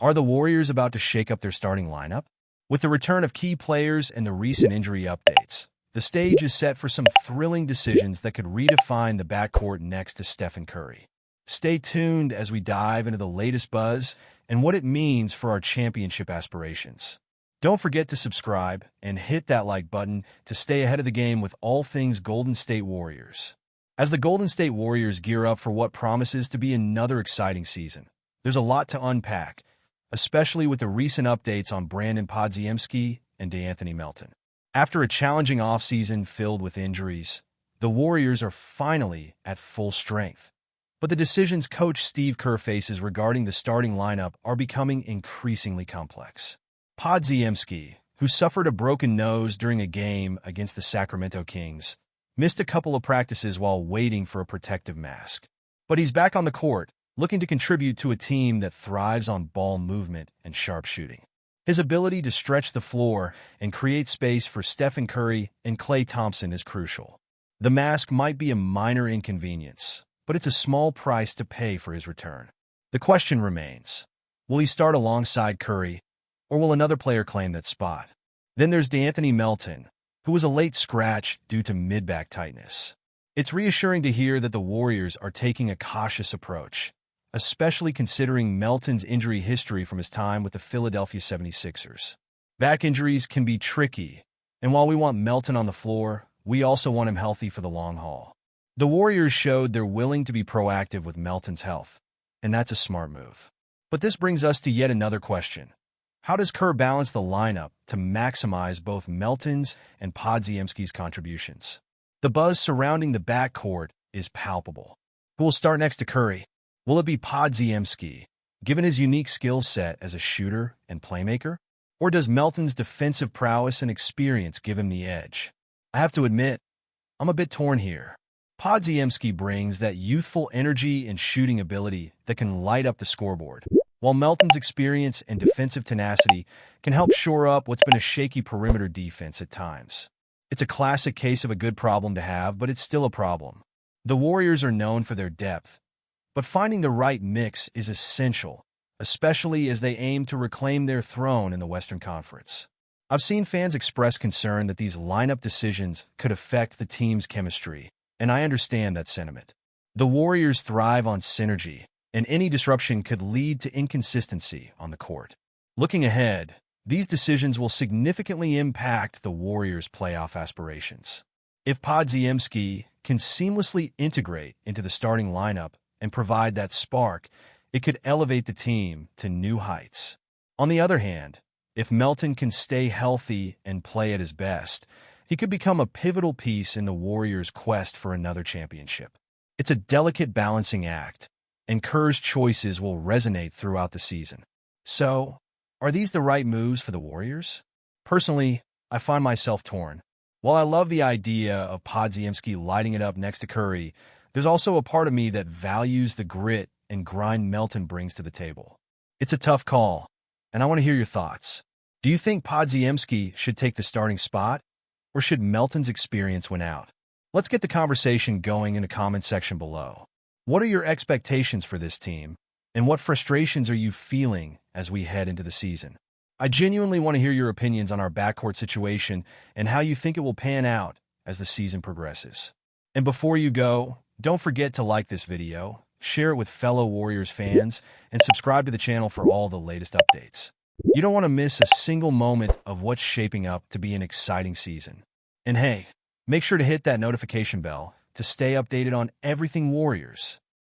Are the Warriors about to shake up their starting lineup? With the return of key players and the recent injury updates, the stage is set for some thrilling decisions that could redefine the backcourt next to Stephen Curry. Stay tuned as we dive into the latest buzz and what it means for our championship aspirations. Don't forget to subscribe and hit that like button to stay ahead of the game with all things Golden State Warriors. As the Golden State Warriors gear up for what promises to be another exciting season, there's a lot to unpack, especially with the recent updates on Brandin Podziemski and De'Anthony Melton. After a challenging offseason filled with injuries, the Warriors are finally at full strength. But the decisions coach Steve Kerr faces regarding the starting lineup are becoming increasingly complex. Podziemski, who suffered a broken nose during a game against the Sacramento Kings, missed a couple of practices while waiting for a protective mask. But he's back on the court, looking to contribute to a team that thrives on ball movement and sharp shooting. His ability to stretch the floor and create space for Stephen Curry and Klay Thompson is crucial. The mask might be a minor inconvenience, but it's a small price to pay for his return. The question remains, will he start alongside Curry, or will another player claim that spot? Then there's De'Anthony Melton, who was a late scratch due to mid-back tightness. It's reassuring to hear that the Warriors are taking a cautious approach, especially considering Melton's injury history from his time with the Philadelphia 76ers. Back injuries can be tricky, and while we want Melton on the floor, we also want him healthy for the long haul. The Warriors showed they're willing to be proactive with Melton's health, and that's a smart move. But this brings us to yet another question. How does Kerr balance the lineup to maximize both Melton's and Podziemski's contributions? The buzz surrounding the backcourt is palpable. Who will start next to Curry? Will it be Podziemski, given his unique skill set as a shooter and playmaker? Or does Melton's defensive prowess and experience give him the edge? I have to admit, I'm a bit torn here. Podziemski brings that youthful energy and shooting ability that can light up the scoreboard, while Melton's experience and defensive tenacity can help shore up what's been a shaky perimeter defense at times. It's a classic case of a good problem to have, but it's still a problem. The Warriors are known for their depth, but finding the right mix is essential, especially as they aim to reclaim their throne in the Western Conference. I've seen fans express concern that these lineup decisions could affect the team's chemistry, and I understand that sentiment. The Warriors thrive on synergy, and any disruption could lead to inconsistency on the court. Looking ahead, these decisions will significantly impact the Warriors' playoff aspirations. If Podziemski can seamlessly integrate into the starting lineup and provide that spark, it could elevate the team to new heights. On the other hand, if Melton can stay healthy and play at his best, he could become a pivotal piece in the Warriors' quest for another championship. It's a delicate balancing act, and Kerr's choices will resonate throughout the season. So, are these the right moves for the Warriors? Personally, I find myself torn. While I love the idea of Podziemski lighting it up next to Curry, there's also a part of me that values the grit and grind Melton brings to the table. It's a tough call, and I want to hear your thoughts. Do you think Podziemski should take the starting spot, or should Melton's experience win out? Let's get the conversation going in the comment section below. What are your expectations for this team, and what frustrations are you feeling as we head into the season? I genuinely want to hear your opinions on our backcourt situation and how you think it will pan out as the season progresses. And before you go, don't forget to like this video, share it with fellow Warriors fans, and subscribe to the channel for all the latest updates. You don't want to miss a single moment of what's shaping up to be an exciting season. And hey, make sure to hit that notification bell to stay updated on everything Warriors.